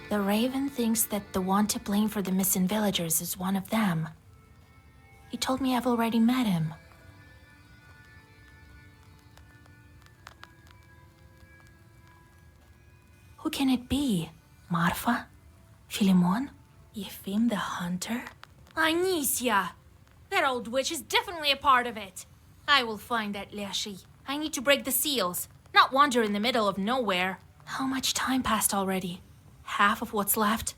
The Raven thinks that the one to blame for the missing villagers is one of them. He told me I've already met him. Who can it be? Marfa? Philemon? Yefim the hunter? Anisha! That old witch is definitely a part of it. I will find that Leshi. I need to break the seals, not wander in the middle of nowhere. How much time passed already? Half of what's left?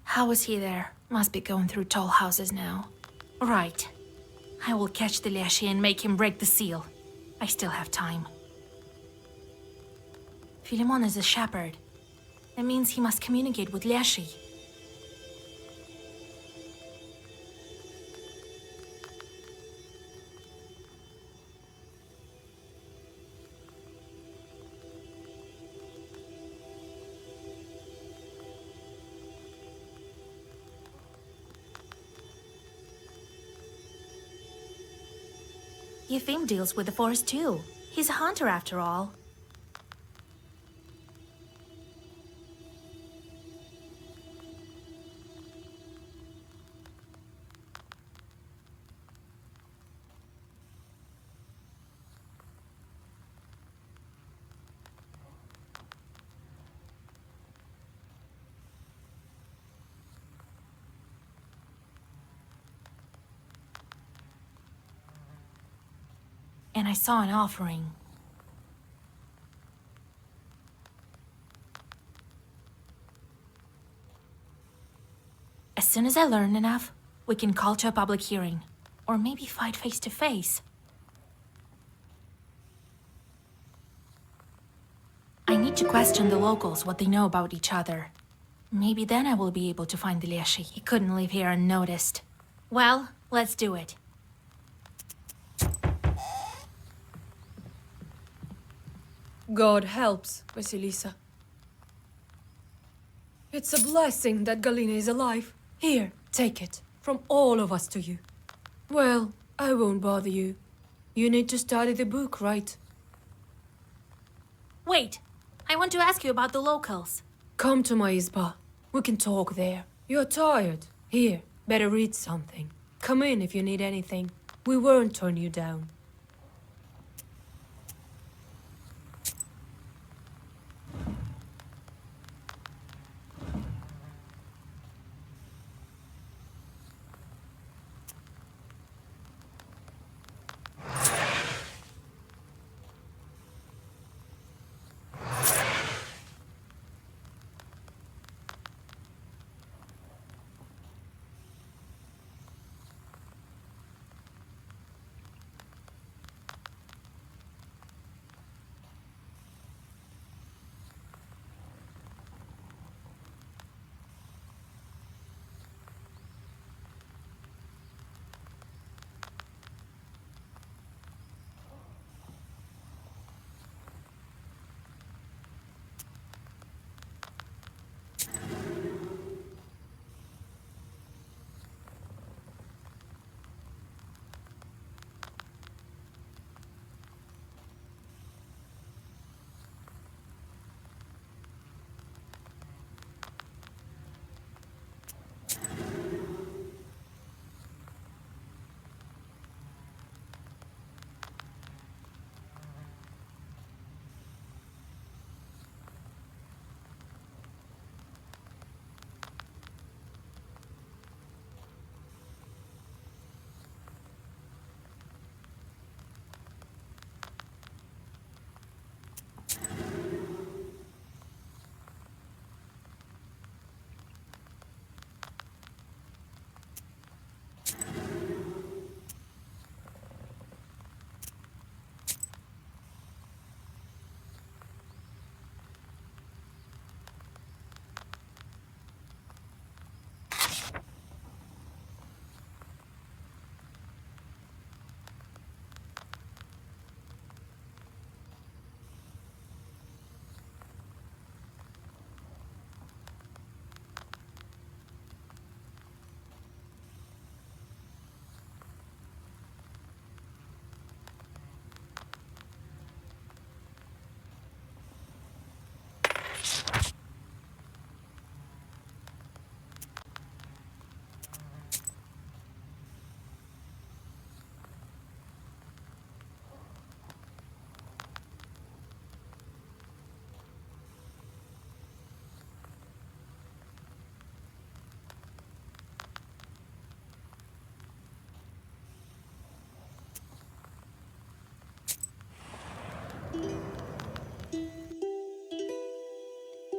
How was he there? Must be going through tall houses now. Right. I will catch the Leshi and make him break the seal. I still have time. Philemon is a shepherd. That means he must communicate with Leshi. Yefim deals with the forest too. He's a hunter after all. And I saw an offering. As soon as I learn enough, we can call to a public hearing. Or maybe fight face to face. I need to question the locals, what they know about each other. Maybe then I will be able to find the Leshi. He couldn't live here unnoticed. Well, let's do it. God helps, Vasilisa. It's a blessing that Galina is alive. Here, take it. From all of us to you. Well, I won't bother you. You need to study the book, right? Wait, I want to ask you about the locals. Come to my izba. We can talk there. You're tired. Here, better read something. Come in if you need anything. We won't turn you down.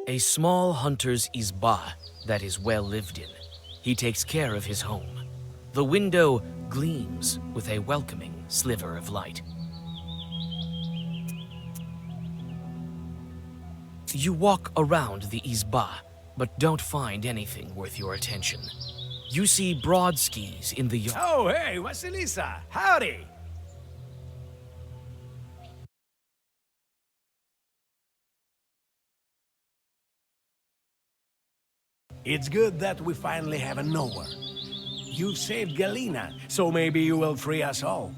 A small hunter's izba that is well lived in. He takes care of his home. The window gleams with a welcoming sliver of light. You walk around the izba, but don't find anything worth your attention. You see broad skis in the yard. Oh, hey, Vasilisa! Howdy! It's good that we finally have a knower. You've saved Galina, so maybe you will free us all.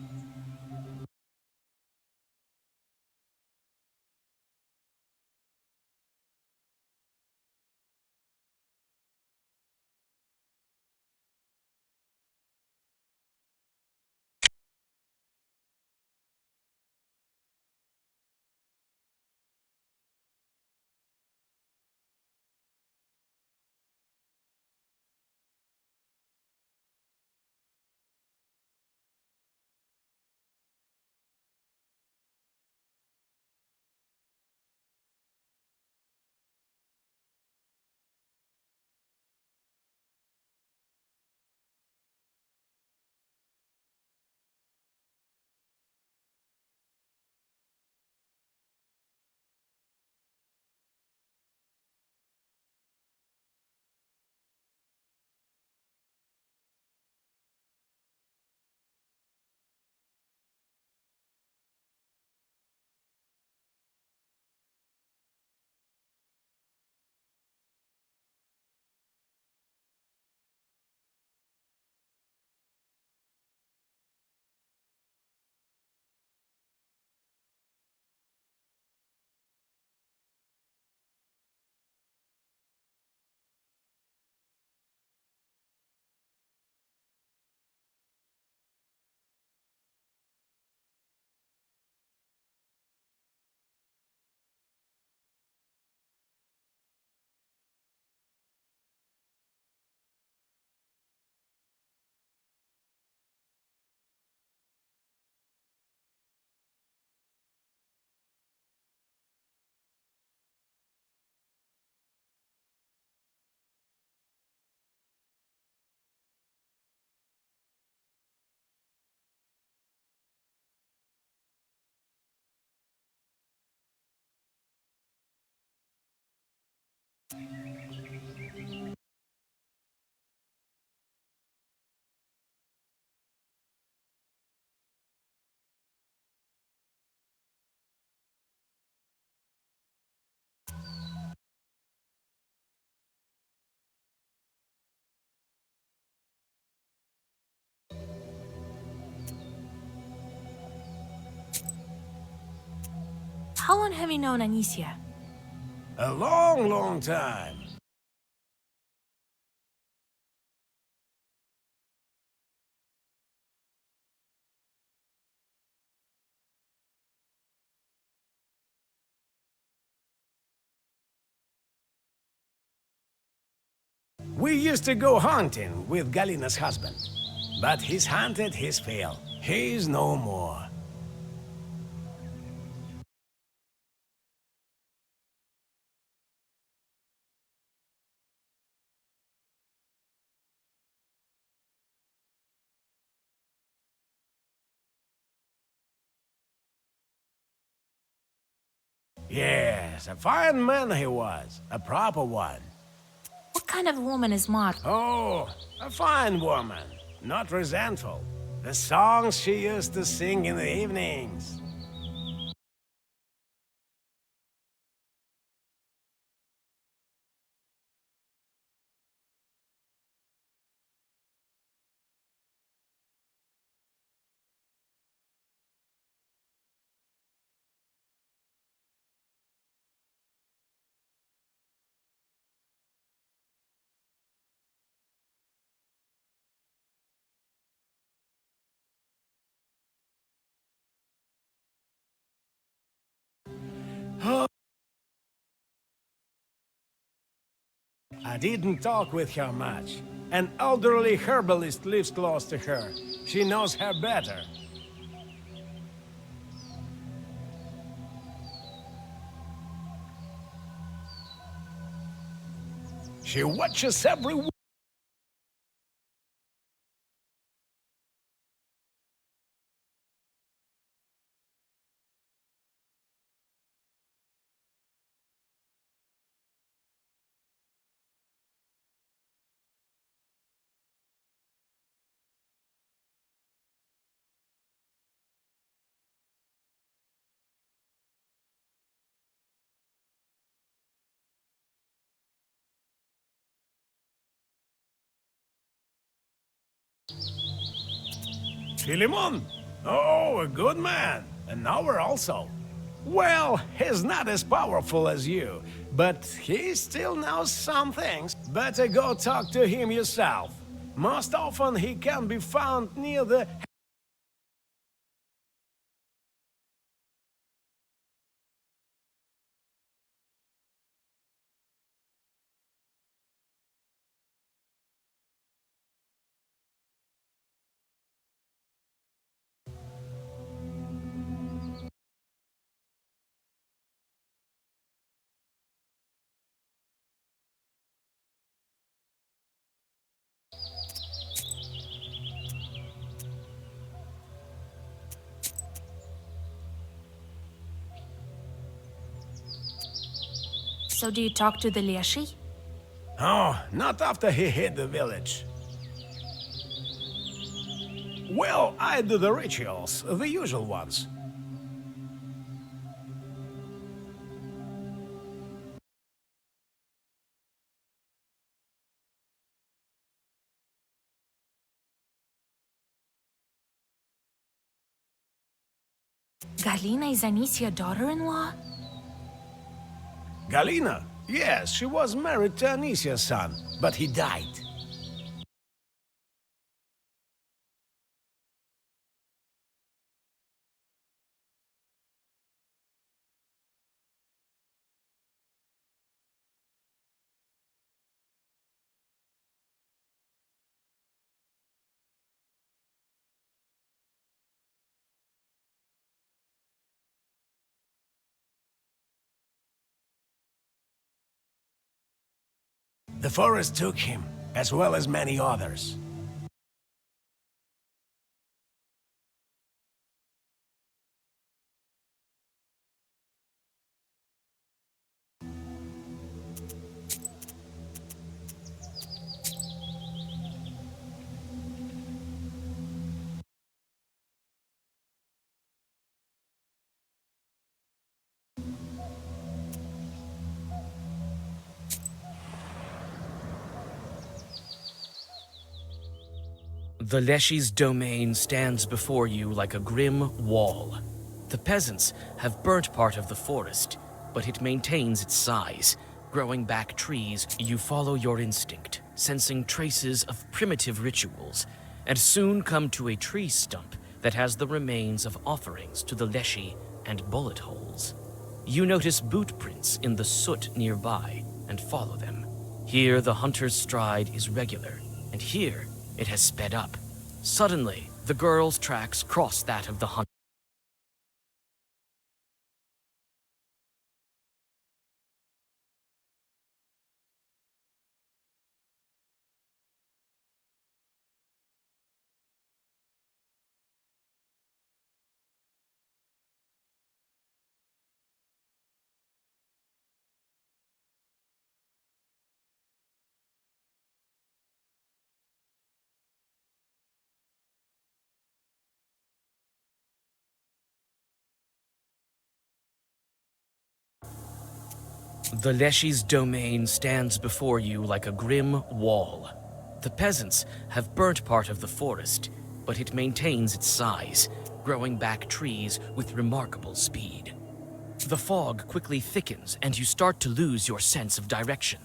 How long have you known Anisha? A long, long time. We used to go hunting with Galina's husband, but he's hunted his fill. He's no more. Yes, a fine man he was. A proper one. What kind of woman is Mar? Oh, a fine woman. Not resentful. The songs she used to sing in the evenings. I didn't talk with her much. An elderly herbalist lives close to her. She knows her better. She watches every Philemon? Oh, a good man. An hour also. Well, he's not as powerful as you, but he still knows some things. Better go talk to him yourself. Most often he can be found near the... So do you talk to the Leshi? Oh, not after he hit the village. Well, I do the rituals, the usual ones. Galina is Anisia's daughter-in-law? Galina? Yes, she was married to Anisia's son, but he died. The forest took him, as well as many others. The Leshy's domain stands before you like a grim wall. The peasants have burnt part of the forest, but it maintains its size. Growing back trees, you follow your instinct, sensing traces of primitive rituals, and soon come to a tree stump that has the remains of offerings to the Leshy and bullet holes. You notice boot prints in the soot nearby and follow them. Here the hunter's stride is regular, and here it has sped up. Suddenly, the girl's tracks cross that of the hunter. The Leshy's domain stands before you like a grim wall. The peasants have burnt part of the forest, but it maintains its size, growing back trees with remarkable speed. The fog quickly thickens and you start to lose your sense of direction.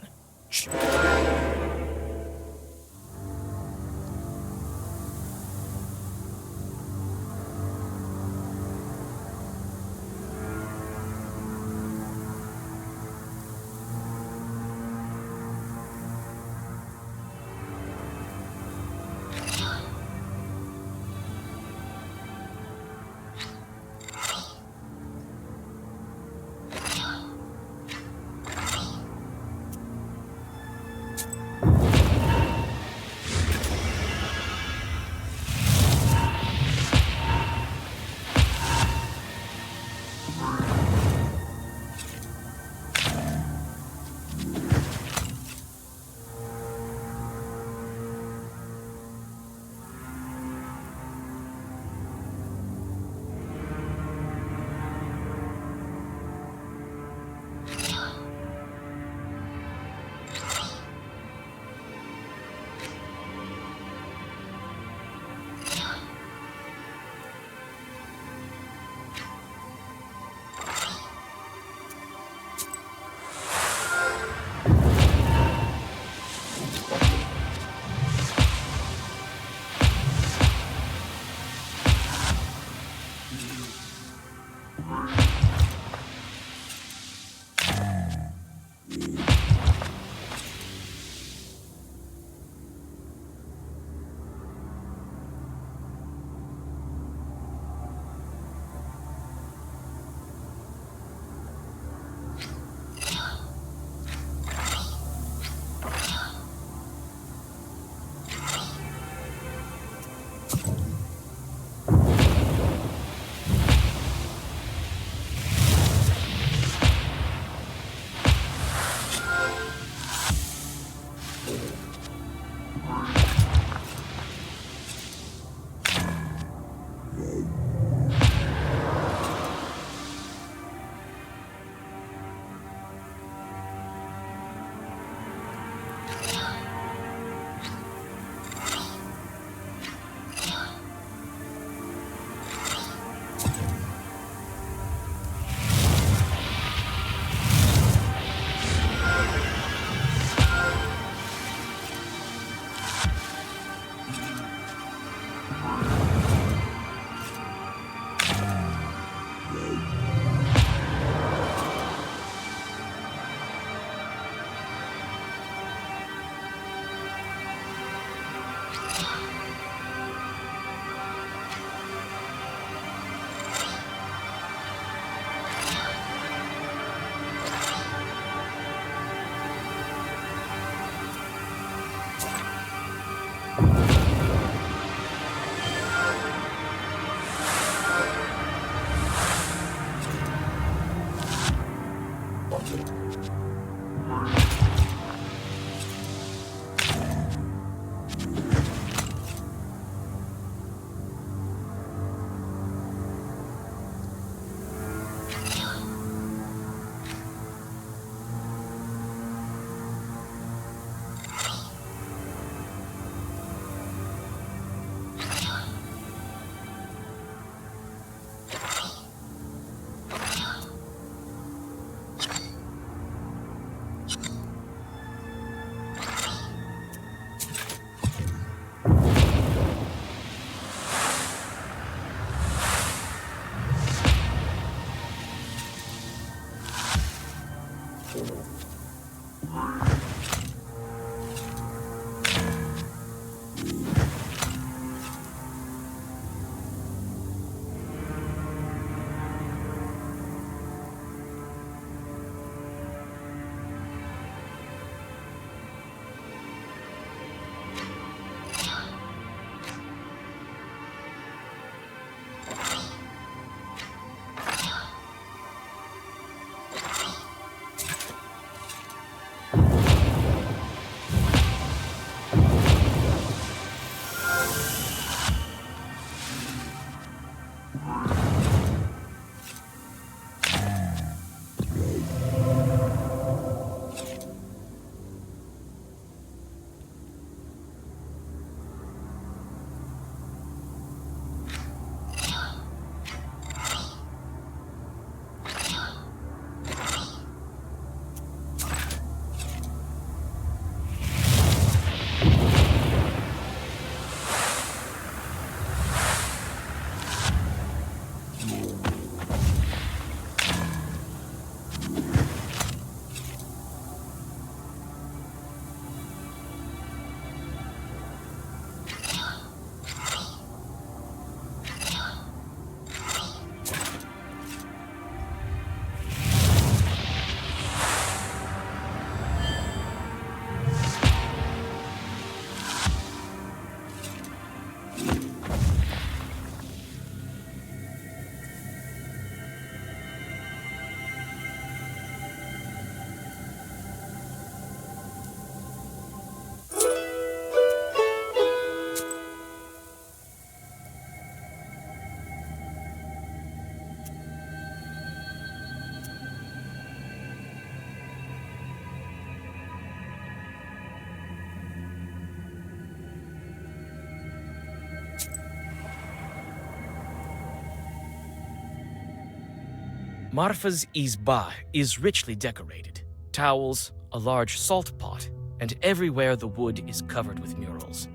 Marfa's izba is richly decorated. Towels, a large salt pot, and everywhere the wood is covered with murals.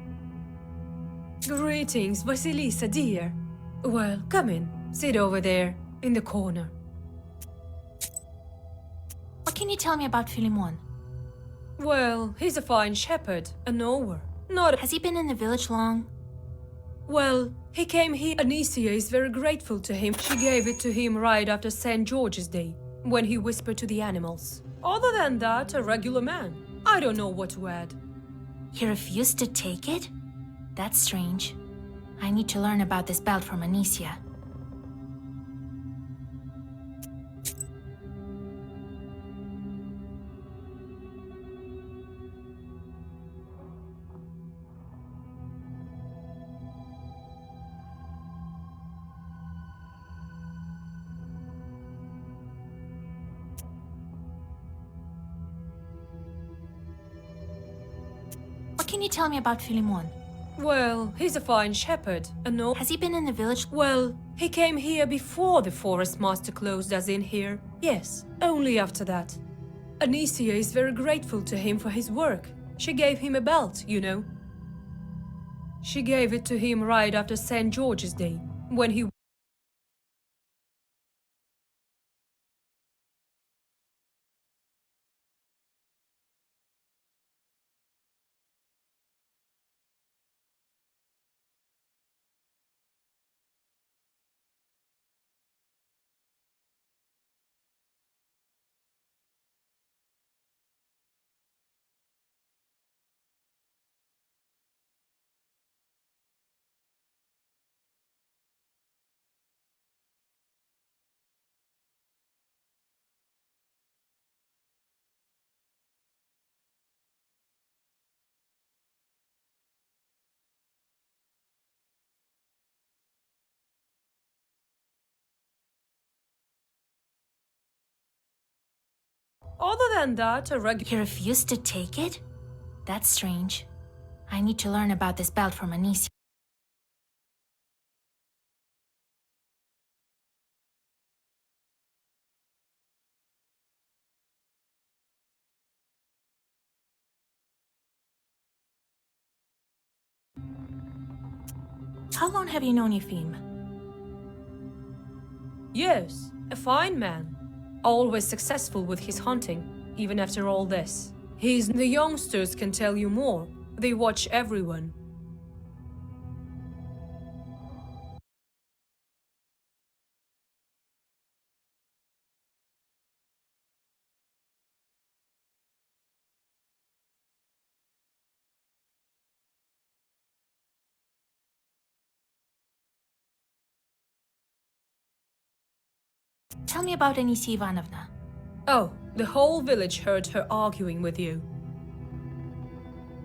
Greetings, Vasilisa, dear. Well, come in. Sit over there, in the corner. What can you tell me about Philemon? Well, he's a fine shepherd, a knower. Not. Has he been in the village long? Well, he came here. Anisha is very grateful to him. She gave it to him right after St. George's Day, when he whispered to the animals. Other than that, a regular man. I don't know what to add. He refused to take it? That's strange. I need to learn about this belt from Anisha. What can you tell me about Philemon? Well, he's a fine shepherd, a knower. Has he been in the village? Well, he came here before the forest master closed us in here. Yes, only after that. Anisha is very grateful to him for his work. She gave him a belt, you know. She gave it to him right after St. George's Day, when he... Other than that, a regular... He refused to take it? That's strange. I need to learn about this belt from Anisha. How long have you known Ephraim? Yes, a fine man. Always successful with his hunting, even after all this. The youngsters can tell you more. They watch everyone. Tell me about Anisha Ivanovna. Oh, the whole village heard her arguing with you.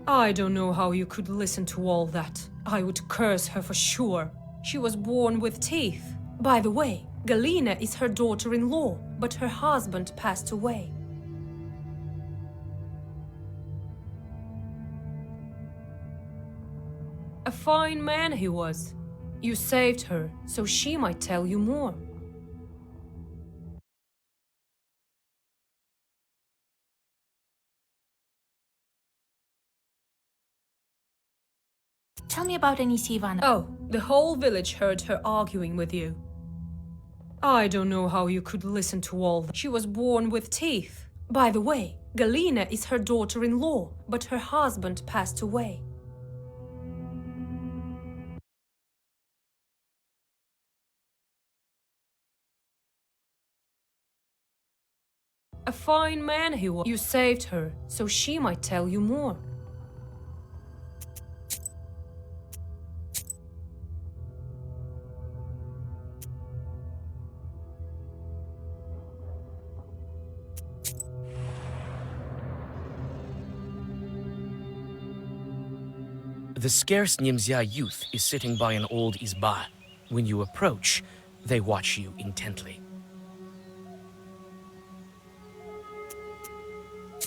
I don't know how you could listen to all that. I would curse her for sure. She was born with teeth. By the way, Galina is her daughter-in-law, but her husband passed away. A fine man he was. You saved her, so she might tell you more. Tell me about Anisha Ivanovna. Oh, the whole village heard her arguing with you. I don't know how you could listen to all that. She was born with teeth. By the way, Galina is her daughter-in-law, but her husband passed away. A fine man he was. You saved her, so she might tell you more. The scarce Nimzya youth is sitting by an old izba. When you approach, they watch you intently.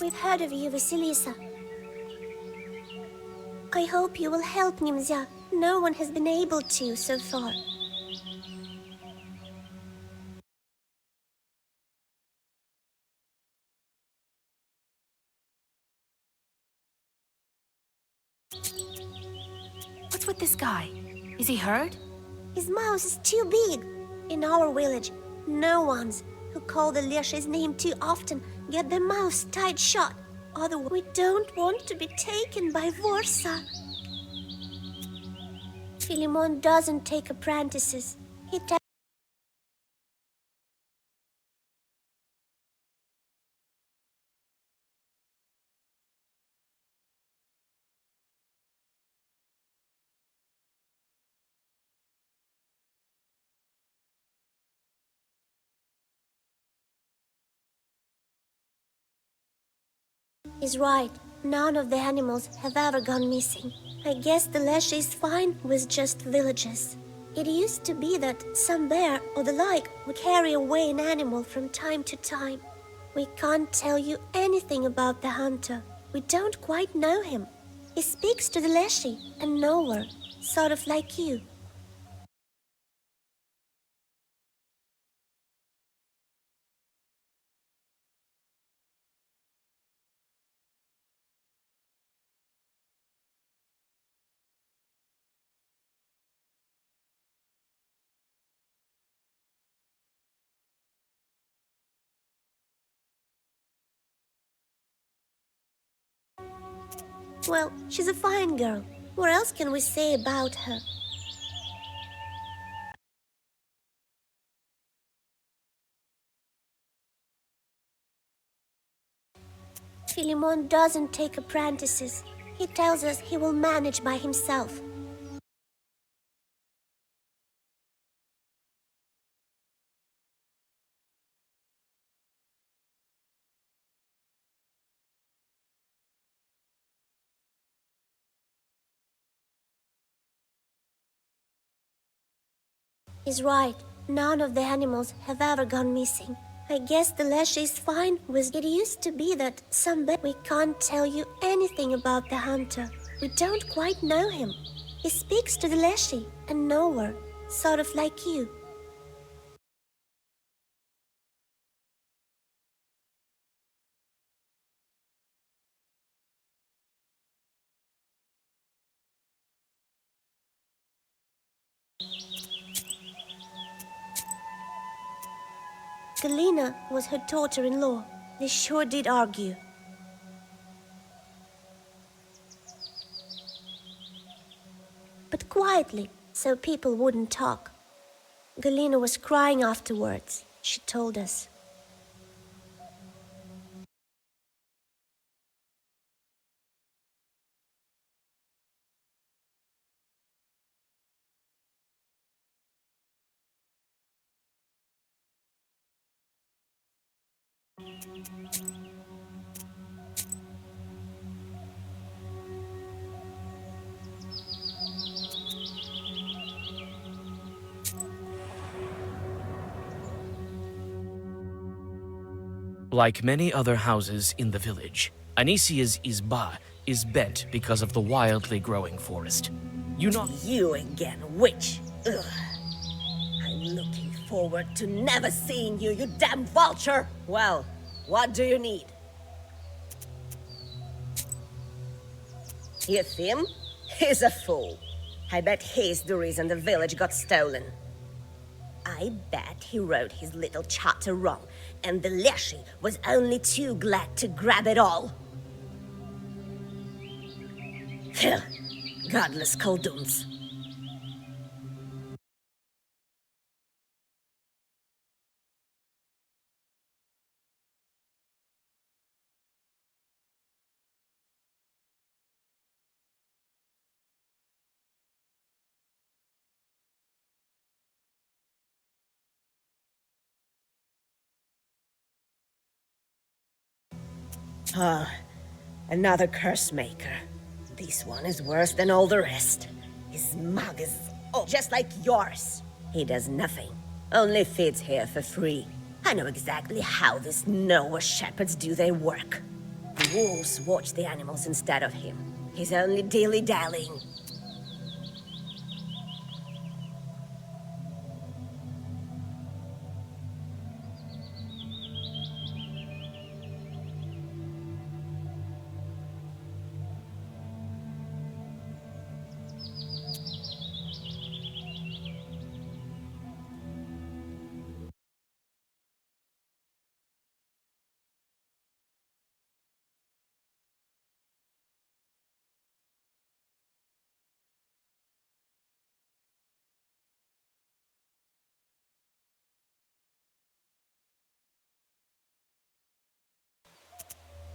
We've heard of you, Vasilisa. I hope you will help Nimzya. No one has been able to so far. What's with this guy? Is he hurt? His mouth is too big. In our village, no one's who call the Leshy's name too often get their mouths tied shut. Otherwise, we don't want to be taken by Vorsa. Philemon doesn't take apprentices. He He's right. None of the animals have ever gone missing. I guess the Leshy's fine with just villagers. It used to be that some bear or the like would carry away an animal from time to time. We can't tell you anything about the hunter. We don't quite know him. He speaks to the Leshy and nowhere, sort of like you. Well, she's a fine girl. What else can we say about her? Philemon doesn't take apprentices. He tells us he will manage by himself. He's right. None of the animals have ever gone missing. I guess the Leshy's fine with it used to be that some bear. We can't tell you anything about the hunter. We don't quite know him. He speaks to the Leshy and nowhere, sort of like you. Galina was her daughter-in-law. They sure did argue. But quietly, so people wouldn't talk. Galina was crying afterwards, she told us. Like many other houses in the village, Anisia's izba is bent because of the wildly growing forest. You again, witch! Ugh. I'm looking forward to never seeing you, you damn vulture! Well, what do you need? You him? He's a fool. I bet he's the reason the village got stolen. I bet he wrote his little charter wrong, and the Leshy was only too glad to grab it all. Phew, godless coldoons. Ah, another curse maker. This one is worse than all the rest. His mug is just like yours. He does nothing, only feeds here for free. I know exactly how these Noah shepherds do their work. The wolves watch the animals instead of him. He's only dilly-dallying.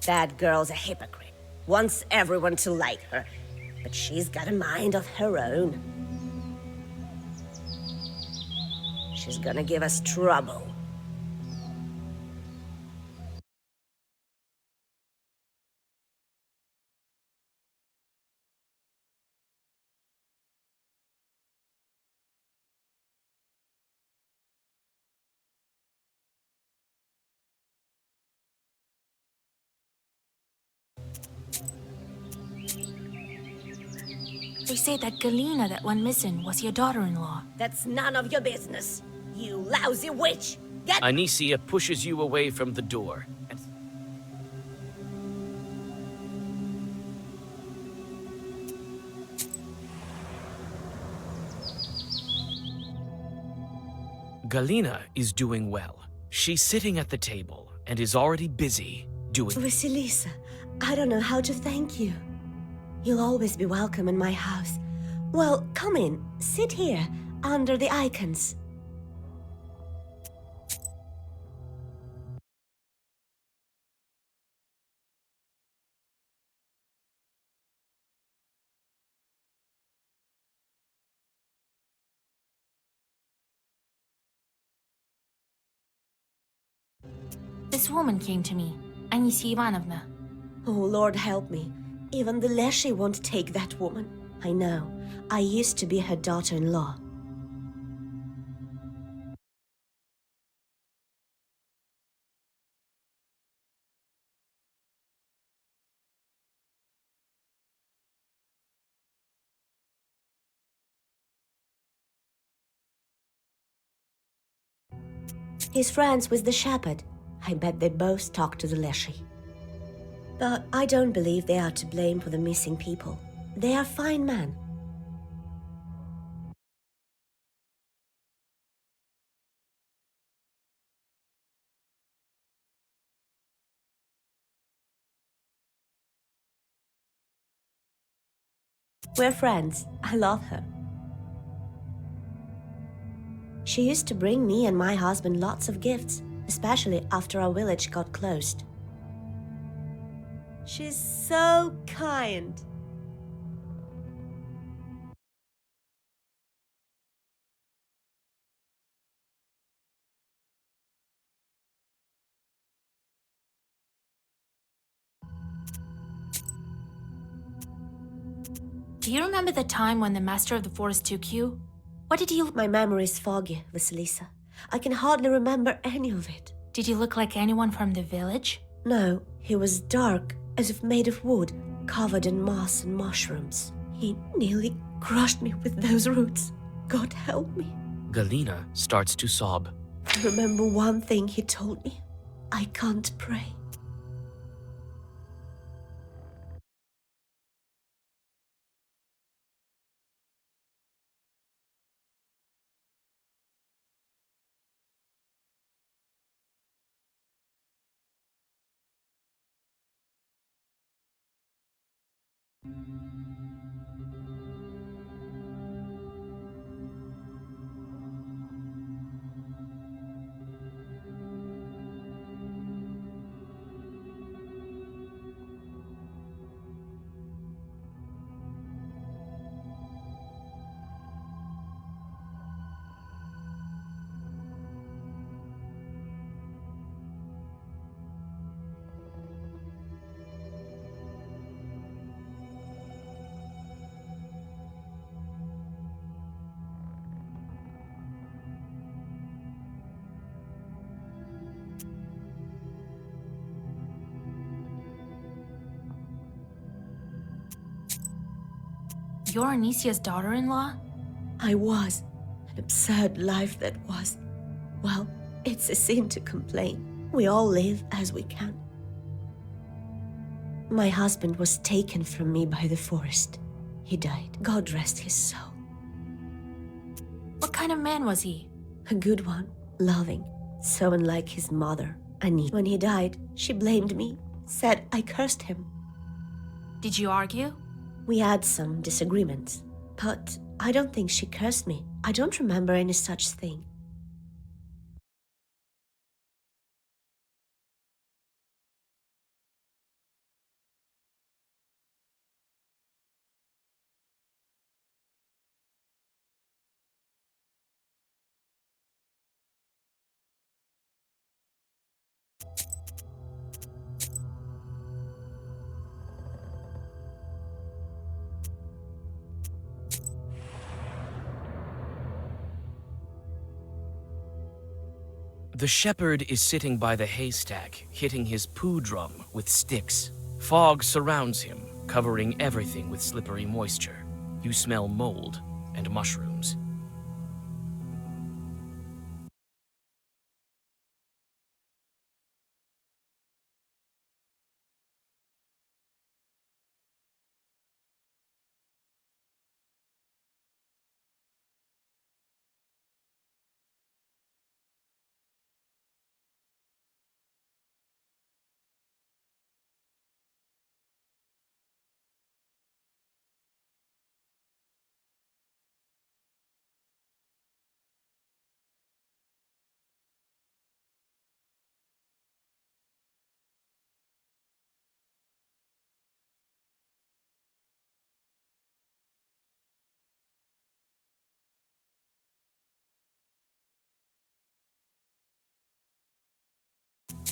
That girl's a hypocrite. Wants everyone to like her. But she's got a mind of her own. She's gonna give us trouble. They say that Galina that went missing was your daughter-in-law. That's none of your business. You lousy witch! Get— Anisea pushes you away from the door. Galina is doing well. She's sitting at the table and is already busy doing... Vasilisa, I don't know how to thank you. You'll always be welcome in my house. Well, come in. Sit here, under the icons. This woman came to me, Anisya Ivanovna. Oh, Lord help me. Even the Leshy won't take that woman. I know. I used to be her daughter-in-law. He's friends with the shepherd. I bet they both talk to the Leshy. But I don't believe they are to blame for the missing people. They are fine men. We're friends. I love her. She used to bring me and my husband lots of gifts, especially after our village got closed. She's so kind. Do you remember the time when the master of the forest took you? What did you... My memory is foggy, Vasilisa. I can hardly remember any of it. Did you look like anyone from the village? No, he was dark, as if made of wood, covered in moss and mushrooms. He nearly crushed me with those roots. God help me. Galina starts to sob. I remember one thing he told me. I can't pray. You're Anisia's daughter-in-law? I was. An absurd life that was. Well, it's a sin to complain. We all live as we can. My husband was taken from me by the forest. He died. God rest his soul. What kind of man was he? A good one, loving, so unlike his mother, Annie. When he died, she blamed me, said I cursed him. Did you argue? We had some disagreements, but I don't think she cursed me. I don't remember any such thing. The shepherd is sitting by the haystack, hitting his poo drum with sticks. Fog surrounds him, covering everything with slippery moisture. You smell mold and mushrooms.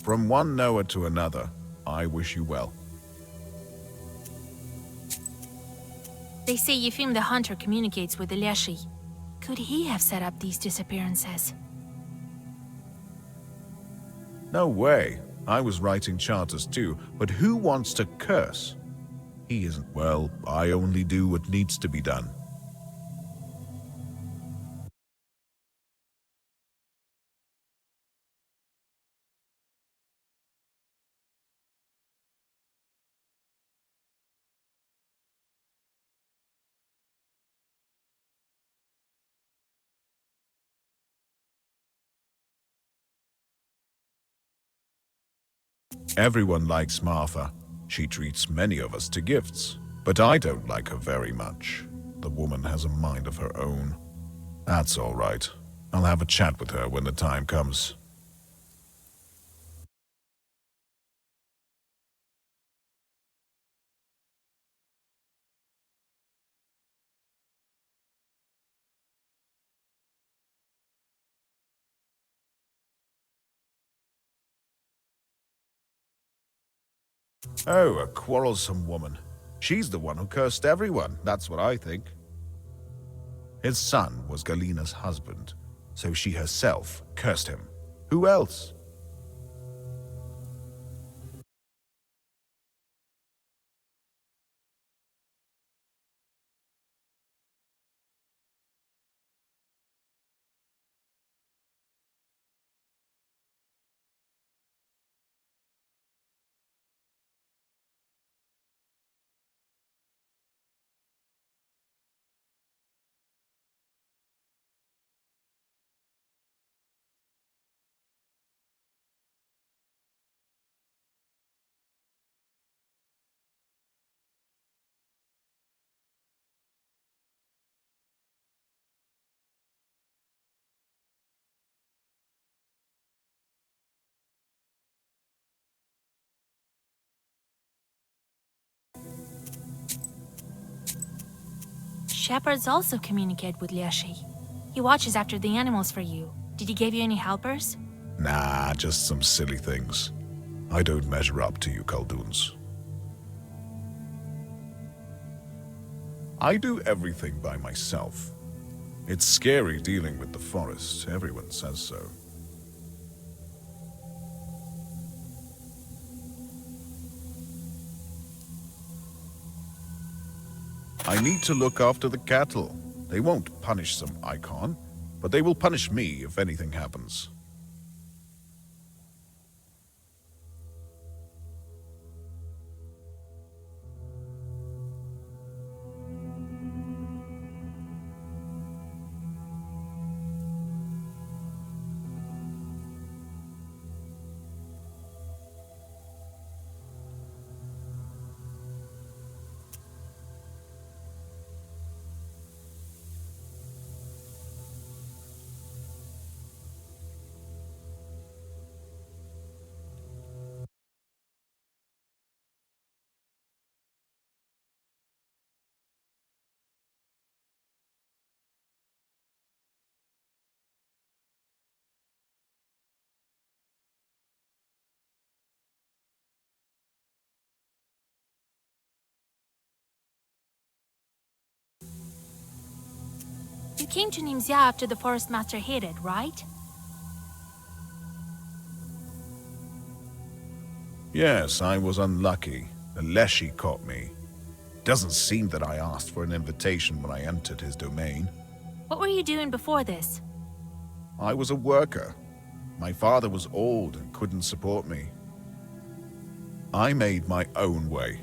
From one Noah to another, I wish you well. They say Yefim the hunter communicates with the Leshi. Could he have set up these disappearances? No way. I was writing charters too, but who wants to curse? He isn't. Well, I only do what needs to be done. Everyone likes Martha. She treats many of us to gifts. But I don't like her very much. The woman has a mind of her own. That's all right. I'll have a chat with her when the time comes. Oh, a quarrelsome woman. She's the one who cursed everyone, that's what I think. His son was Galina's husband, so she herself cursed him. Who else? Shepherds also communicate with Leshi. He watches after the animals for you. Did he give you any helpers? Nah, just some silly things. I don't measure up to you, Khaldoons. I do everything by myself. It's scary dealing with the forest, everyone says so. I need to look after the cattle. They won't punish some icon, but they will punish me if anything happens. You came to Nimzia after the forest master hid it, right? Yes, I was unlucky. The Leshy caught me. Doesn't seem that I asked for an invitation when I entered his domain. What were you doing before this? I was a worker. My father was old and couldn't support me. I made my own way.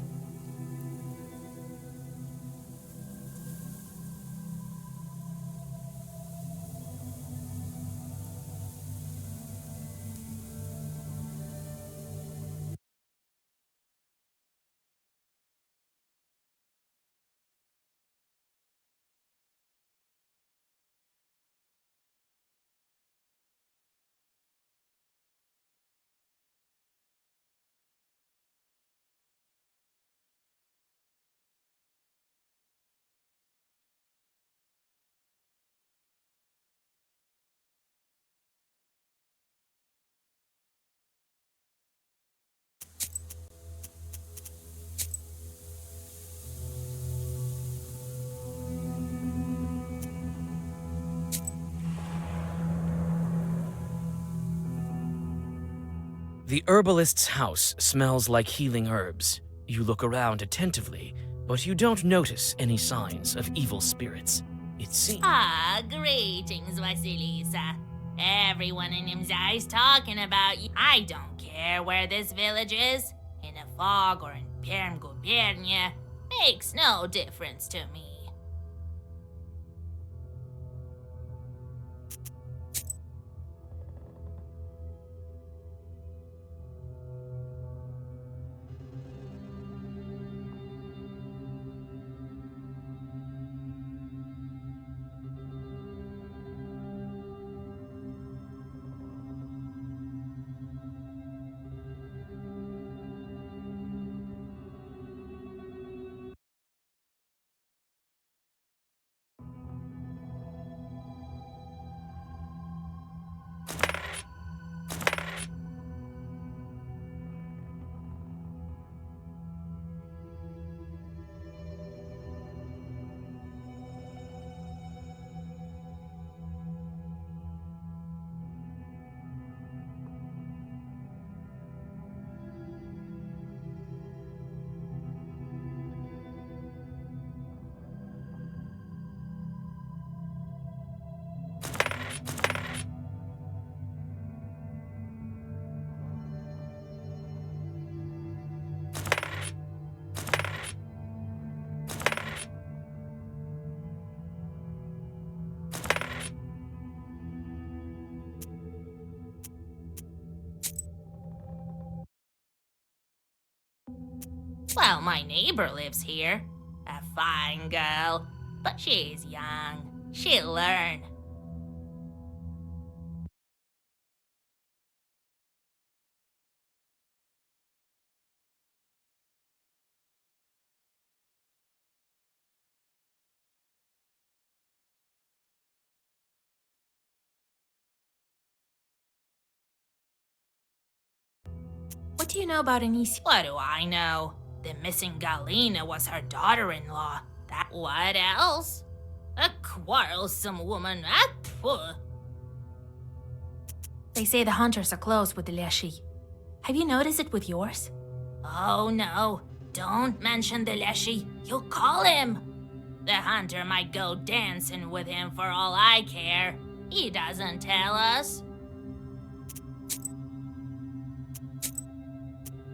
The herbalist's house smells like healing herbs. You look around attentively, but you don't notice any signs of evil spirits. It seems... Ah, greetings, Vasilisa. Everyone in Imzai's talking about you. I don't care where this village is. In a fog or in Perm Gubernia. Makes no difference to me. Well, my neighbor lives here. A fine girl. But she's young. She'll learn. What do you know about Anisi? What do I know? The missing Galina was her daughter-in-law. That what else? A quarrelsome woman. They say the hunters are close with the Leshi. Have you noticed it with yours? Oh no, don't mention the Leshi. You'll call him. The hunter might go dancing with him for all I care. He doesn't tell us.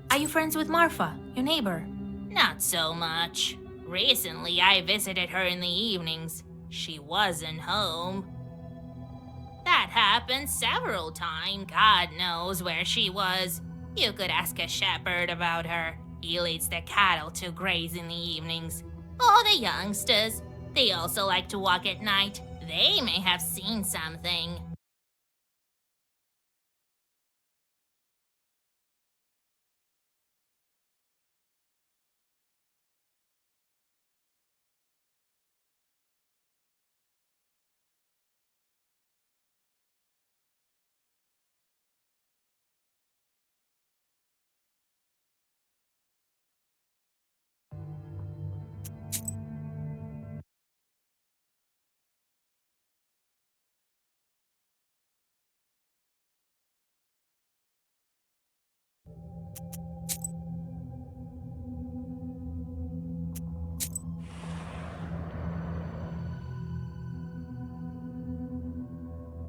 Are you friends with Marfa, your neighbor? Not so much. Recently, I visited her in the evenings. She wasn't home. That happened several times. God knows where she was. You could ask a shepherd about her. He leads the cattle to graze in the evenings. Oh, the youngsters. They also like to walk at night. They may have seen something.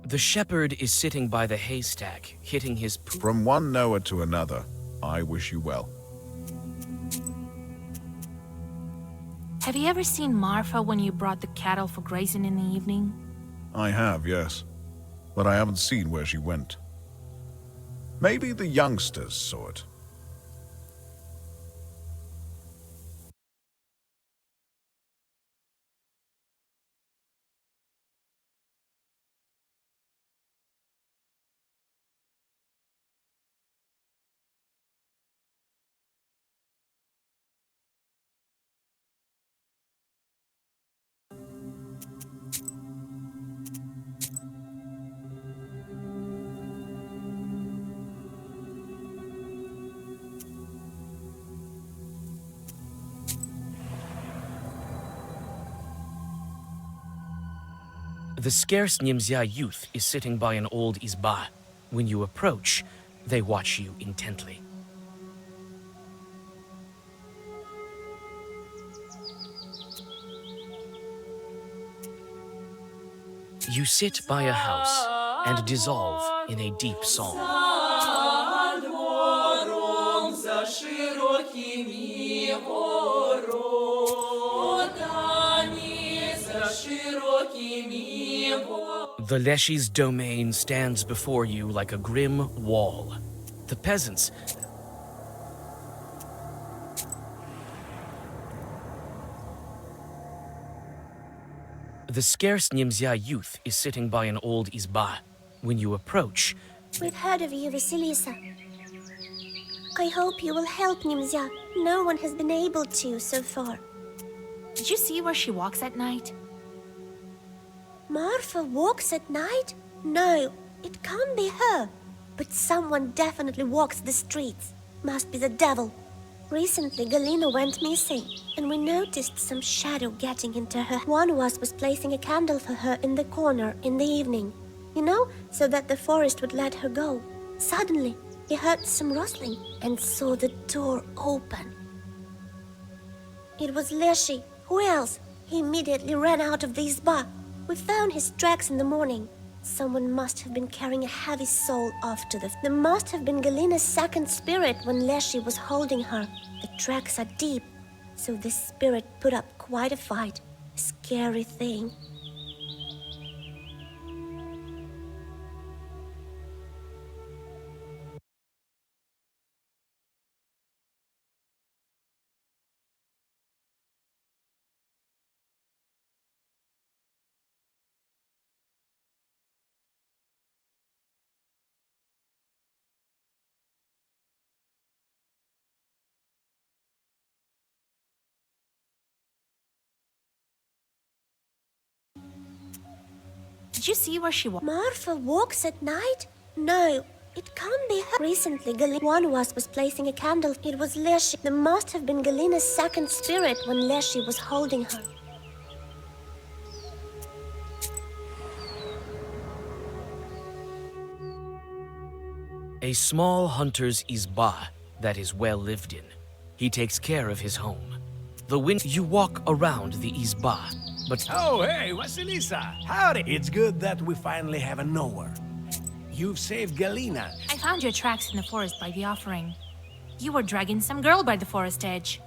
The shepherd is sitting by the haystack, hitting his From one Noah to another, I wish you well. Have you ever seen Marfa when you brought the cattle for grazing in the evening? I have, yes. But I haven't seen where she went. Maybe the youngsters saw it. The scarce Nimzia youth is sitting by an old izba. When you approach, they watch you intently. You sit by a house and dissolve in a deep song. The Leshy's domain stands before you like a grim wall. The peasants The scarce Nimzia youth is sitting by an old izba. When you approach, We've heard of you, Vasilisa. I hope you will help Nimzia. No one has been able to so far. Did you see where she walks at night? Marfa walks at night? No, it can't be her. But someone definitely walks the streets. Must be the devil. Recently, Galina went missing, and we noticed some shadow getting into her. One of us was placing a candle for her in the corner in the evening, you know, so that the forest would let her go. Suddenly, he heard some rustling and saw the door open. It was Leshy. Who else? He immediately ran out of the izba. We found his tracks in the morning. Someone must have been carrying a heavy soul off to the... There must have been Galina's second spirit when Leshy was holding her. The tracks are deep, so this spirit put up quite a fight. A scary thing. Did you see where she walks? Marfa walks at night? No, it can't be her. Recently, one of us was placing a candle. It was Leshy. There must have been Galina's second spirit when Leshy was holding her. a small hunter's izba that is well lived in. He takes care of his home. The wind you walk around the izba, but Oh, hey, Vasilisa. Howdy. It's good that we finally have a knower. You've saved Galina. I found your tracks in the forest by the offering. You were dragging some girl by the forest edge.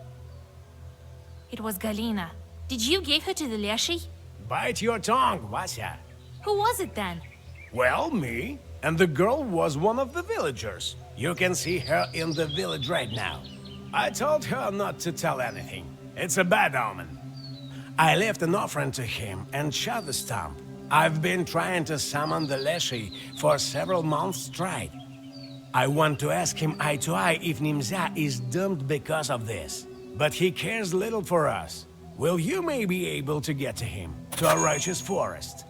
It was Galina. Did you give her to the Leshy? Bite your tongue, Vasya. Who was it then? Well, me. And the girl was one of the villagers. You can see her in the village right now. I told her not to tell anything. It's a bad omen. I left an offering to him and shot the stump. I've been trying to summon the Leshy for several months straight. I want to ask him eye to eye if Nimza is doomed because of this. But he cares little for us. Will you may be able to get to him, to a righteous forest?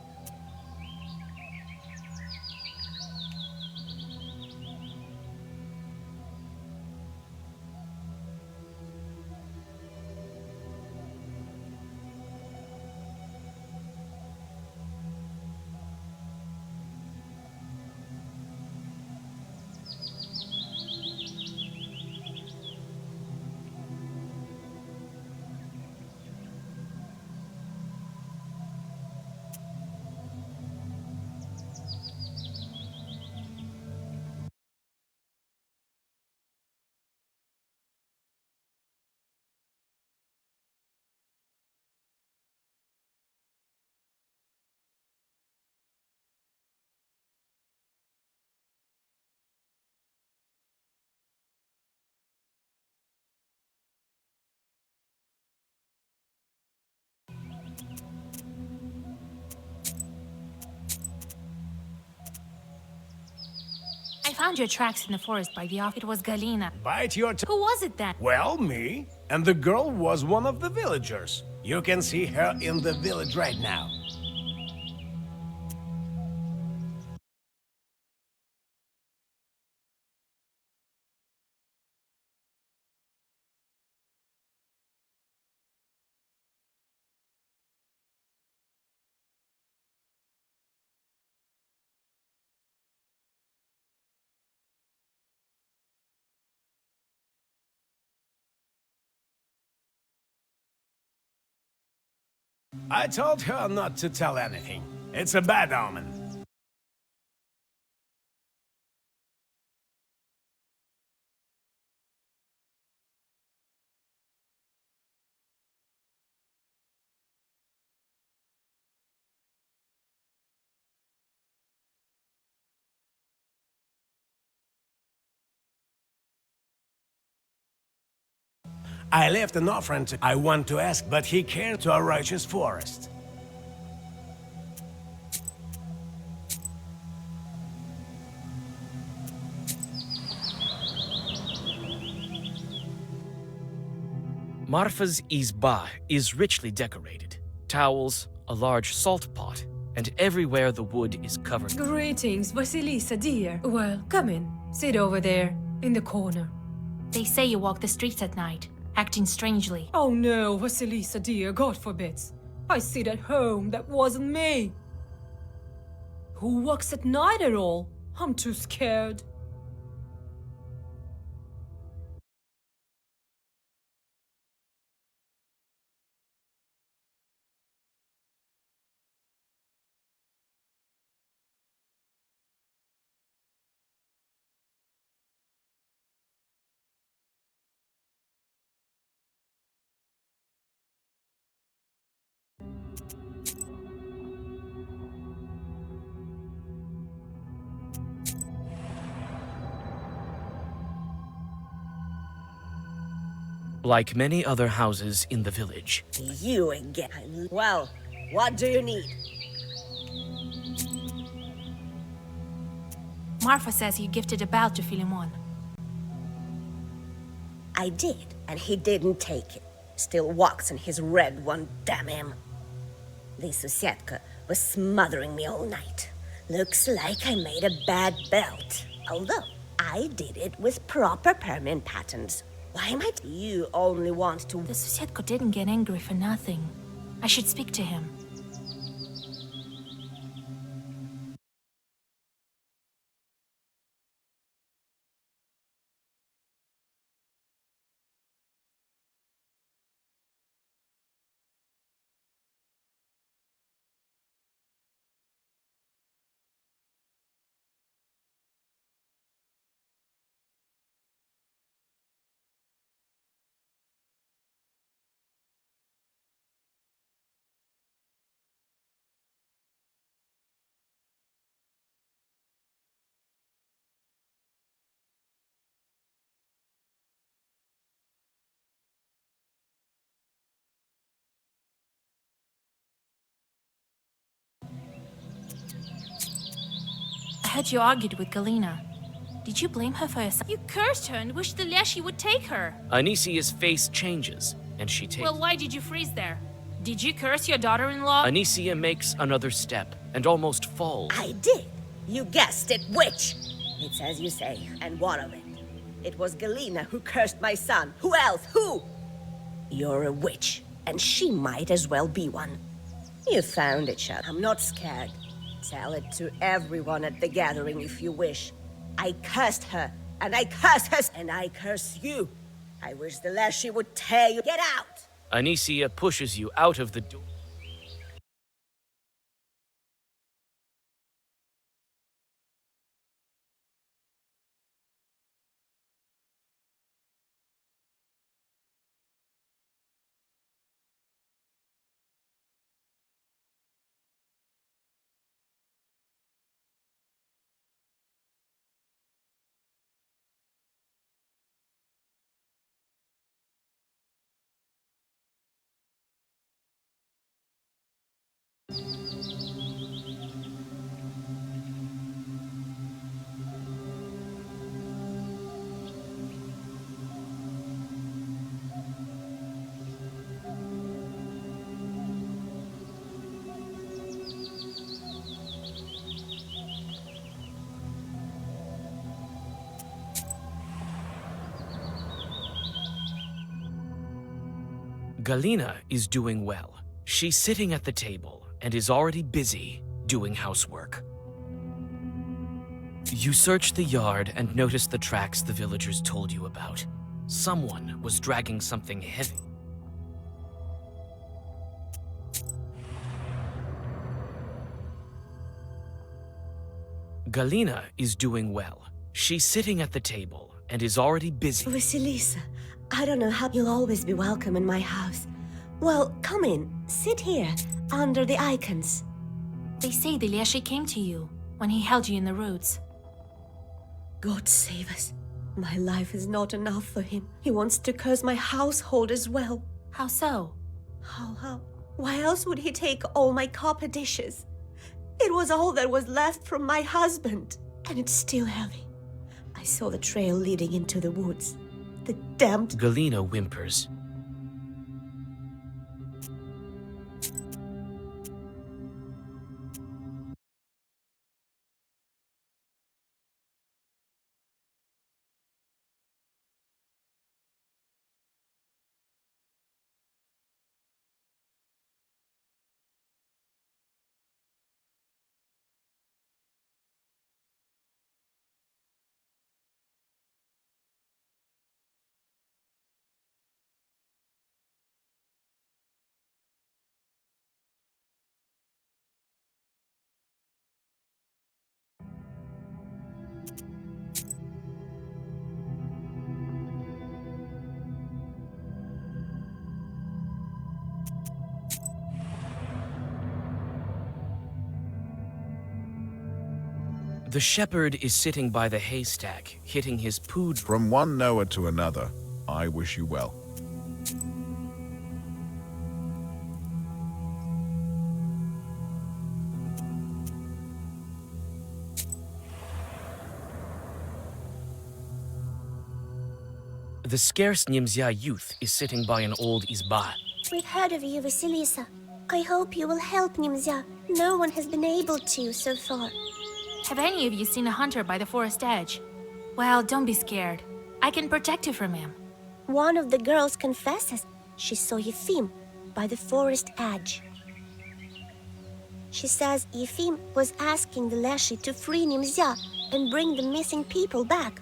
found your tracks in the forest by the off. It was Galina. Bite your Who was it then? Well, me. And the girl was one of the villagers. You can see her in the village right now. I told her not to tell anything. It's a bad omen. I left an offering to I want to ask, but he came to a righteous forest. Marfa's izba is richly decorated. Towels, a large salt pot, and everywhere the wood is covered. Greetings, Vasilisa, dear. Well, come in. Sit over there, in the corner. They say you walk the streets at night, acting strangely. Oh no, Vasilisa, dear, God forbids. I sit at home, that wasn't me. Who walks at night at all? I'm too scared. Like many other houses in the village, You again. Well, what do you need? Marfa says you gifted a belt to Philemon. I did, and he didn't take it. Still walks in his red one, damn him. The Susietka was smothering me all night. Looks like I made a bad belt. Although, I did it with proper permanent patterns. Why might you only want to... The Susietko didn't get angry for nothing. I should speak to him. I heard you argued with Galina. Did you blame her for your son? You cursed her and wished the Leshi would take her. Anisia's face changes, and she takes... Well, why did you freeze there? Did you curse your daughter-in-law? Anisia makes another step and almost falls. I did. You guessed it, witch. It's as you say, and what of it? It was Galina who cursed my son. Who else? Who? You're a witch, and she might as well be one. You found it, Shad. I'm not scared. Tell it to everyone at the gathering if you wish. I cursed her, and I curse her, and I curse you. I wish the Leshi would tear you. Get out! Anisia pushes you out of the door. Galina is doing well. She's sitting at the table and is already busy doing housework. You search the yard and notice the tracks the villagers told you about. Someone was dragging something heavy. Galina is doing well. She's sitting at the table and is already busy. Vasilisa, I don't know how you'll always be welcome in my house. Well, come in, sit here, under the icons. They say the Leshy came to you when he held you in the roots. God save us. My life is not enough for him. He wants to curse my household as well. How so? How? Why else would he take all my copper dishes? It was all that was left from my husband, and it's still heavy. I saw the trail leading into the woods. The damned... Galina whimpers. The shepherd is sitting by the haystack, hitting his pood. From one Noah to another, I wish you well. The scarce Nimzia youth is sitting by an old izba. We've heard of you, Vasilisa. I hope you will help Nimzia. No one has been able to so far. Have any of you seen a hunter by the forest edge? Well, don't be scared. I can protect you from him. One of the girls confesses she saw Yefim by the forest edge. She says Yefim was asking the Leshy to free Nimzia and bring the missing people back.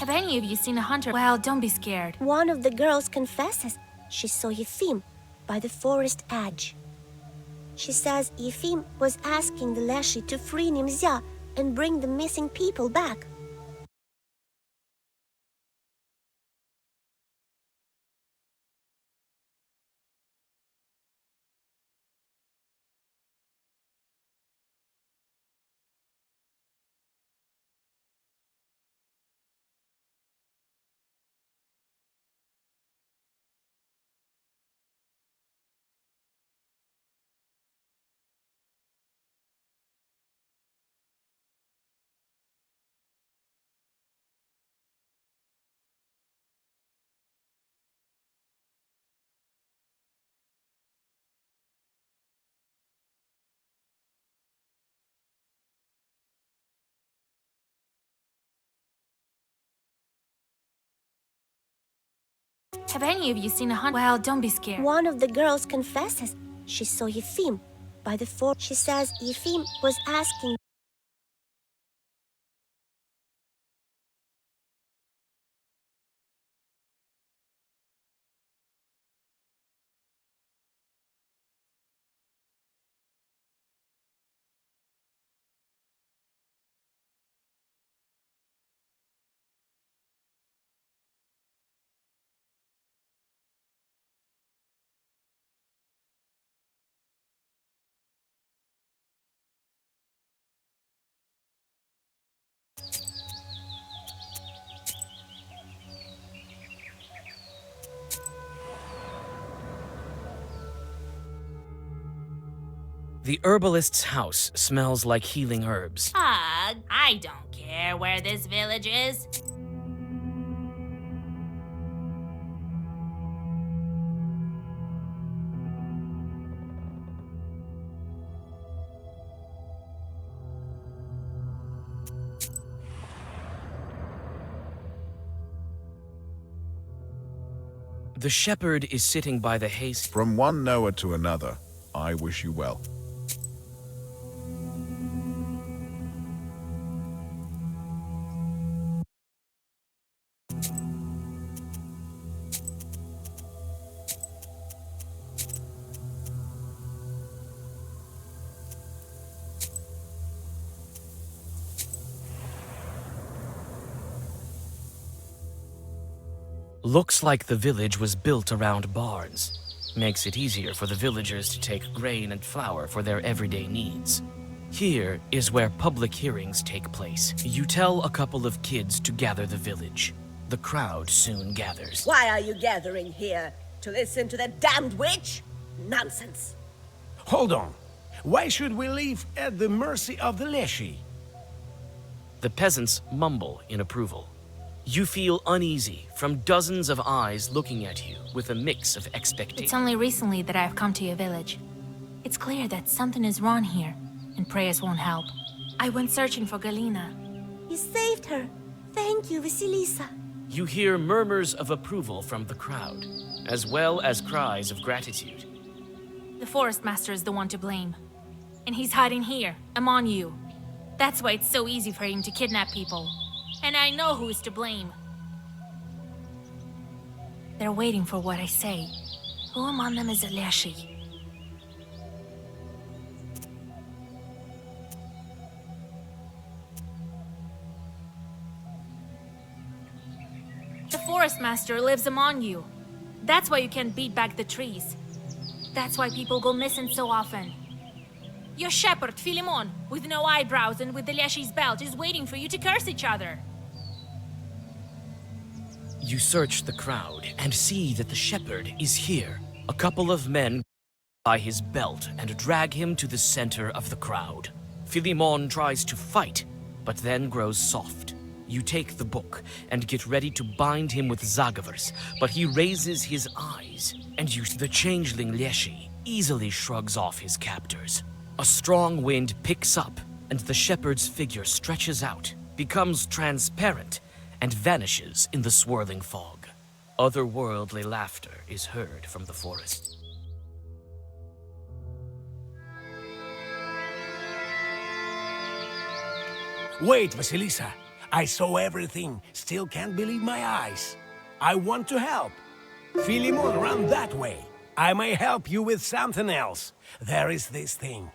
Have any of you seen a hunter? Well, don't be scared. One of the girls confesses she saw Yefim by the forest edge. She says Yefim was asking the Leshy to free Nimzia and bring the missing people back. Have any of you seen a hunter? Well, don't be scared. One of the girls confesses she saw Yefim by the forest. She says Yefim was asking The herbalist's house smells like healing herbs. Ugh, I don't care where this village is. The shepherd is sitting by the haystack. From one Noah to another, I wish you well. Looks like the village was built around barns. Makes it easier for the villagers to take grain and flour for their everyday needs. Here is where public hearings take place. You tell a couple of kids to gather the village. The crowd soon gathers. Why are you gathering here? To listen to that damned witch? Nonsense. Hold on. Why should we leave at the mercy of the Leshi? The peasants mumble in approval. You feel uneasy from dozens of eyes looking at you with a mix of expectation. It's only recently that I've come to your village. It's clear that something is wrong here, and prayers won't help. I went searching for Galina. You saved her. Thank you, Vasilisa. You hear murmurs of approval from the crowd, as well as cries of gratitude. The forest master is the one to blame. And he's hiding here, among you. That's why it's so easy for him to kidnap people. And I know who is to blame. They're waiting for what I say. Who among them is a Leshi? The forest master lives among you. That's why you can't beat back the trees. That's why people go missing so often. Your shepherd, Philemon, with no eyebrows and with the Leshi's belt, is waiting for you to curse each other. You search the crowd and see that the shepherd is here. A couple of men by his belt and drag him to the center of the crowd. Philemon tries to fight, but then grows soft. You take the book and get ready to bind him with zagavers, but he raises his eyes, and the changeling Leshi easily shrugs off his captors. A strong wind picks up, and the shepherd's figure stretches out, becomes transparent, and vanishes in the swirling fog. Otherworldly laughter is heard from the forest. Wait, Vasilisa. I saw everything. Still can't believe my eyes. I want to help. Philemon, run that way. I may help you with something else. There is this thing.